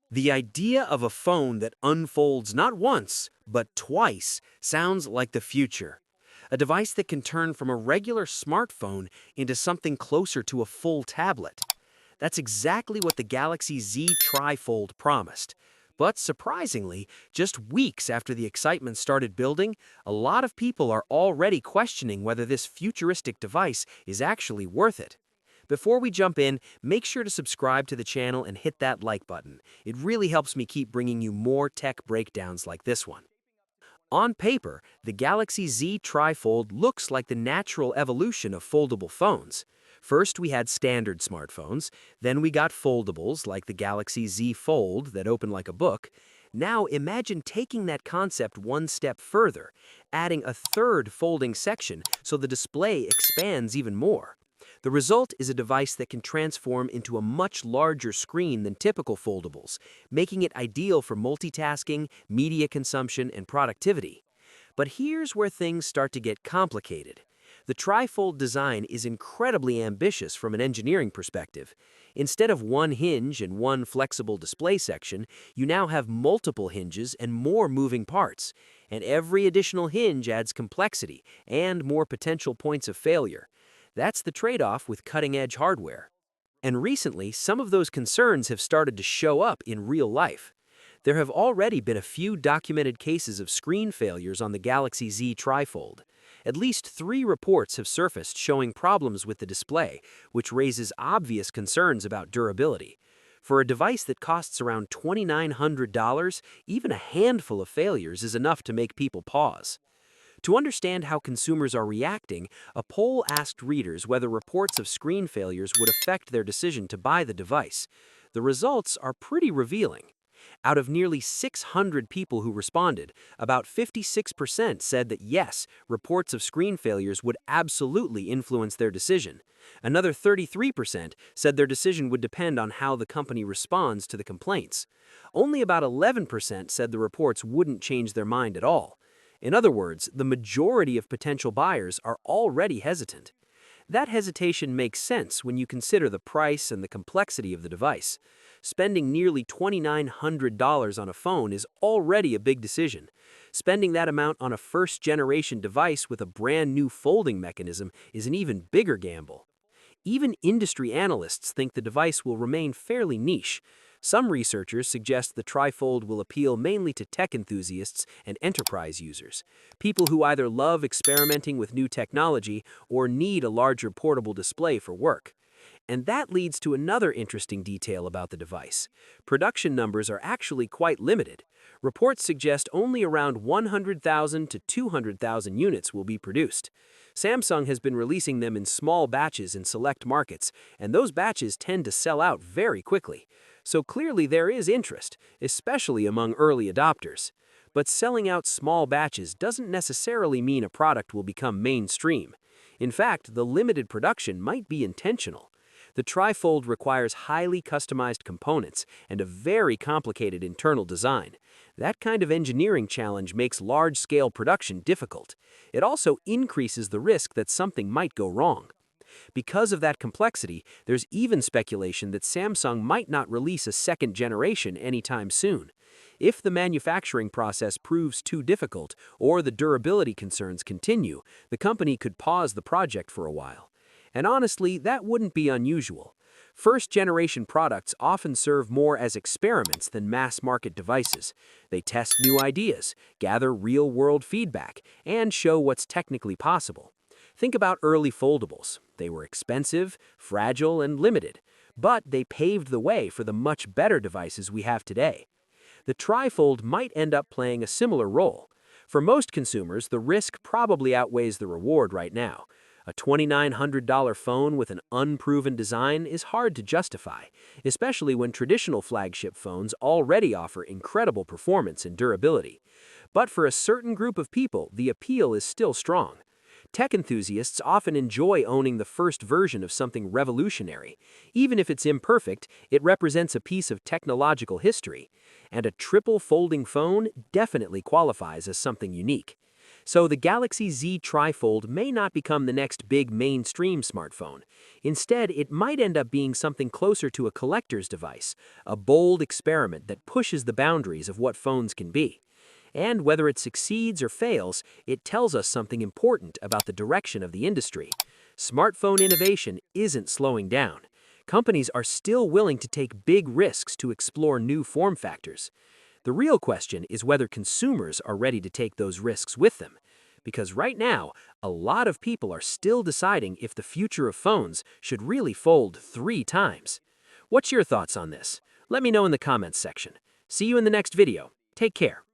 The idea of a phone that unfolds not once, but twice sounds like the future. A device that can turn from a regular smartphone into something closer to a full tablet. That's exactly what the Galaxy Z TriFold promised. But surprisingly, just weeks after the excitement started building, a lot of people are already questioning whether this futuristic device is actually worth it. Before we jump in, make sure to subscribe to the channel and hit that like button. It really helps me keep bringing you more tech breakdowns like this one. On paper, the Galaxy Z TriFold looks like the natural evolution of foldable phones. First, we had standard smartphones, then we got foldables like the Galaxy Z Fold that open like a book. Now imagine taking that concept one step further, adding a third folding section so the display expands even more. The result is a device that can transform into a much larger screen than typical foldables, making it ideal for multitasking, media consumption, and productivity. But here's where things start to get complicated. The trifold design is incredibly ambitious from an engineering perspective. Instead of one hinge and one flexible display section, you now have multiple hinges and more moving parts. And every additional hinge adds complexity and more potential points of failure. That's the trade-off with cutting-edge hardware. And recently, some of those concerns have started to show up in real life. There have already been a few documented cases of screen failures on the Galaxy Z TriFold. At least 3 reports have surfaced showing problems with the display, which raises obvious concerns about durability. For a device that costs around $2,900, even a handful of failures is enough to make people pause. To understand how consumers are reacting, a poll asked readers whether reports of screen failures would affect their decision to buy the device. The results are pretty revealing. Out of nearly 600 people who responded, about 56% said that yes, reports of screen failures would absolutely influence their decision. Another 33% said their decision would depend on how the company responds to the complaints. Only about 11% said the reports wouldn't change their mind at all. In other words, the majority of potential buyers are already hesitant. That hesitation makes sense when you consider the price and the complexity of the device. Spending nearly $2,900 on a phone is already a big decision. Spending that amount on a first-generation device with a brand new folding mechanism is an even bigger gamble. Even industry analysts think the device will remain fairly niche. Some researchers suggest the trifold will appeal mainly to tech enthusiasts and enterprise users, people who either love experimenting with new technology or need a larger portable display for work. And that leads to another interesting detail about the device. Production numbers are actually quite limited. Reports suggest only around 100,000 to 200,000 units will be produced. Samsung has been releasing them in small batches in select markets, and those batches tend to sell out very quickly. So clearly there is interest, especially among early adopters. But selling out small batches doesn't necessarily mean a product will become mainstream. In fact, the limited production might be intentional. The trifold requires highly customized components and a very complicated internal design. That kind of engineering challenge makes large-scale production difficult. It also increases the risk that something might go wrong. Because of that complexity, there's even speculation that Samsung might not release a second generation anytime soon. If the manufacturing process proves too difficult or the durability concerns continue, the company could pause the project for a while. And honestly, that wouldn't be unusual. First-generation products often serve more as experiments than mass-market devices. They test new ideas, gather real-world feedback, and show what's technically possible. Think about early foldables. They were expensive, fragile, and limited, but they paved the way for the much better devices we have today. The trifold might end up playing a similar role. For most consumers, the risk probably outweighs the reward right now. A $2,900 phone with an unproven design is hard to justify, especially when traditional flagship phones already offer incredible performance and durability. But for a certain group of people, the appeal is still strong. Tech enthusiasts often enjoy owning the first version of something revolutionary. Even if it's imperfect, it represents a piece of technological history. And a triple folding phone definitely qualifies as something unique. So the Galaxy Z TriFold may not become the next big mainstream smartphone. Instead, it might end up being something closer to a collector's device, a bold experiment that pushes the boundaries of what phones can be. And whether it succeeds or fails, it tells us something important about the direction of the industry. Smartphone innovation isn't slowing down. Companies are still willing to take big risks to explore new form factors. The real question is whether consumers are ready to take those risks with them. Because right now, a lot of people are still deciding if the future of phones should really fold 3 times. What's your thoughts on this? Let me know in the comments section. See you in the next video. Take care.